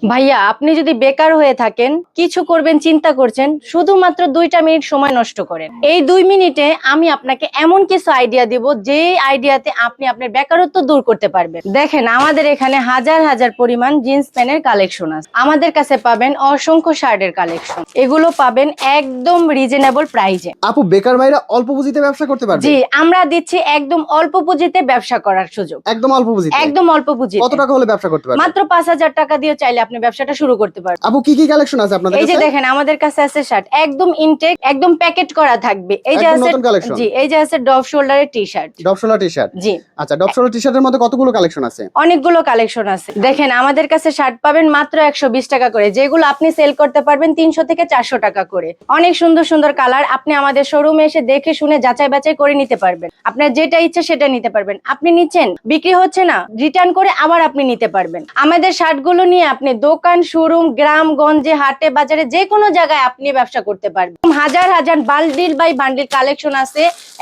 ভাইয়া আপনি যদি বেকার হয়ে থাকেন, কিছু করবেন চিন্তা করছেন, শুধুমাত্র 2টা মিনিট সময় নষ্ট করেন। এই 2 মিনিটে আমি আপনাকে এমন কিছু আইডিয়া দিব, যে আইডিয়াতে আপনি আপনার বেকারত্ব দূর করতে পারবেন। দেখেন, আমাদের এখানে হাজার হাজার পরিমাণ জিন্স প্যান্টের কালেকশন আছে। আমাদের কাছে পাবেন অসংখ্য শার্টের কালেকশন। এগুলো পাবেন একদম রিজনেবল প্রাইজে। আপু, বেকার ভাইরা অল্প পুঁজিতে ব্যবসা করতে পারবে? জি, আমরা দিচ্ছি একদম অল্প পুঁজিতে ব্যবসা করার সুযোগ। একদম অল্প পুঁজিতে? একদম অল্প পুঁজিতে। কত টাকা হলে ব্যবসা করতে পারবে? মাত্র 5,000 টাকা দিয়ে চাইলে আপনি ব্যবসাটা শুরু করতে পারবেন। আপু, কি কি কালেকশন আছে আপনাদের এই যে কাছে? দেখেন, আমাদের কাছে আছে শার্ট একদম ইনটেক, একদম প্যাকেট করা থাকবে। এই যে একদম আছে, নতুন কালেকশন। জি, এই যে আছে ডব শোল্ডারের টি-শার্ট। ডব শোল্ডার টি-শার্ট? জি। আচ্ছা, ডব শোল্ডার টি-শার্টের মধ্যে কতগুলো কালেকশন আছে? অনেকগুলো কালেকশন আছে। দেখেন, আমাদের কাছে শার্ট পাবেন মাত্র 120 টাকা করে, যেগুলো আপনি সেল করতে পারবেন 300 থেকে 400 টাকা করে। অনেক সুন্দর সুন্দর কালার, আপনি আমাদের শোরুমে এসে দেখে শুনে যাচাই বাছাই করে নিতে পারবেন। আপনার যেটা ইচ্ছে সেটা নিতে পারবেন। আপনি নিচ্ছেন, বিক্রি হচ্ছে না, রিটার্ন করে আবার আপনি নিতে পারবেন। আমাদের শার্টগুলো নিয়ে আপনি দোকান, শোরুম, গ্রাম গঞ্জে, হাটে বাজারে যে কোনো জায়গায় আপনি ব্যবসা করতে পারবেন। হাজার হাজার বান্ডিল বাই বান্ডিল কালেকশন আছে,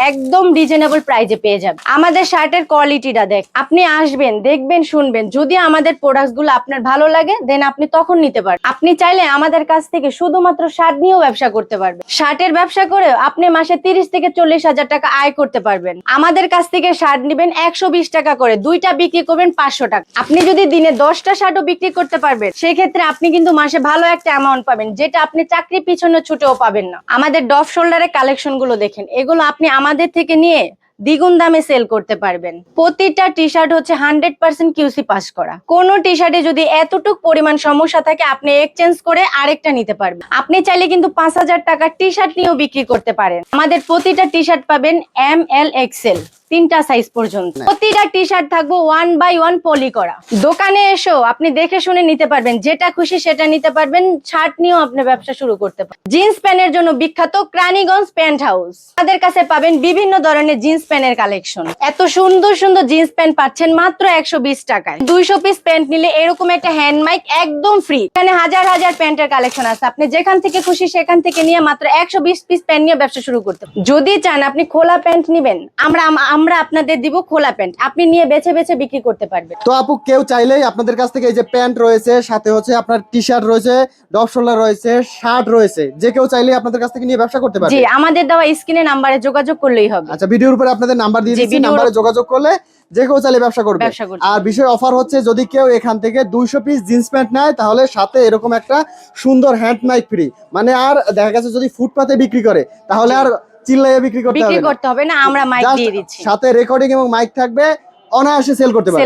একদম রিজনেবল প্রাইজে পেয়ে যাবেন। আমাদের শার্টের কোয়ালিটিটা দেখ, আপনি আসবেন, দেখবেন, শুনবেন, যদি আমাদের প্রোডাক্টস গুলো আপনার ভালো লাগে, দেন আপনি তখন নিতে পারবেন। আপনি চাইলে আমাদের কাছ থেকে শুধুমাত্র শার্ট নিয়েও ব্যবসা করতে পারবেন। শার্টের ব্যবসা করে আপনি মাসে 30 থেকে 40 হাজার টাকা আয় করতে পারবেন। আমাদের কাছ থেকে শার্ট নিবেন 120 টাকা করে, 2টা বিক্রি করবেন 500 টাকা। আপনি যদি দিনে 10টা শার্টও বিক্রি করতে পারবেন, সেক্ষেত্রে আপনি কিন্তু মাসে ভালো একটা অ্যামাউন্ট পাবেন, যেটা আপনি চাকরি পিছনে ছুটেও পাবেন না। আমাদের ডব শোল্ডারের কালেকশন গুলো দেখেন, এগুলো আপনি আমাদের থেকে নিয়ে দ্বিগুণ দামে সেল করতে পারবেন। প্রতিটা টি শার্ট হচ্ছে 100% কিউসি পাস করা। কোন টি শার্টে যদি এতটুক পরিমাণ সমস্যা থাকে, আপনি এক্সচেঞ্জ করে আরেকটা নিতে পারবেন। আপনি চাইলে কিন্তু 5,000 টাকার টি শার্ট নিয়েও বিক্রি করতে পারেন। আমাদের প্রতিটা টি শার্ট পাবেন ML XL 3টা সাইজ পর্যন্ত। প্রতিটা টি শার্ট থাকবে 1/1 পলি করা। দোকানে এসেও আপনি দেখে শুনে নিতে পারবেন, যেটা খুশি সেটা নিতে পারবেন। শার্ট নিয়েও আপনি ব্যবসা শুরু করতে পারেন। জিন্স প্যান্টের জন্য বিখ্যাত ক্রানীগঞ্জ প্যান্ট হাউস। আমাদের কাছে পাবেন বিভিন্ন ধরনের জিন্স প্যান্টের কালেকশন। এত সুন্দর সুন্দর জিন্স প্যান্ট পাচ্ছেন মাত্র 120 টাকায়। 200 পিস প্যান্ট নিলে এরকম একটা হ্যান্ড মাইক একদম ফ্রি। এখানে হাজার হাজার প্যান্টের কালেকশন আছে, আপনি যেখান থেকে খুশি সেখান থেকে নিয়ে মাত্র 120 পিস প্যান্ট নিয়ে ব্যবসা শুরু করতে পারেন। যদি চান আপনি খোলা প্যান্ট নিবেন, আমরা আপনাদের দিব খোলা প্যান্ট, আপনি নিয়ে বেছে বেছে বিক্রি করতে পারবেন। তো আপু, কেউ চাইলেই আপনাদের কাছ থেকে এই যে প্যান্ট রয়েছে, সাথে হচ্ছে আপনার টি-শার্ট রয়েছে, ডব শোল্ডার রয়েছে, শার্ট রয়েছে, যে কেউ চাইলেই আপনাদের কাছ থেকে নিয়ে ব্যবসা করতে পারবে? জি, আমাদের দেওয়া স্ক্রিনে নাম্বারে যোগাযোগ করলেই হবে। আচ্ছা, ভিডিওর উপরে আপনাদের নাম্বার দিয়ে দিচ্ছি, নাম্বারে যোগাযোগ করলে যে কেউ চাইলে ব্যবসা করবে। আর বিশেষ অফার হচ্ছে, যদি কেউ এখান থেকে 200 পিস জিন্স প্যান্ট নেয়, তাহলে সাথে এরকম একটা সুন্দর হ্যান্ড মাইক ফ্রি। মানে আর দেখা গেছে যদি ফুটপাতে বিক্রি করে, তাহলে আর চিল্লাইয়ে বিক্রি করতে হবে না, আমরা মাইক দিয়ে দিচ্ছি, সাথে রেকর্ডিং এবং মাইক থাকবে, অনায়াসে সেল করতে পারবে।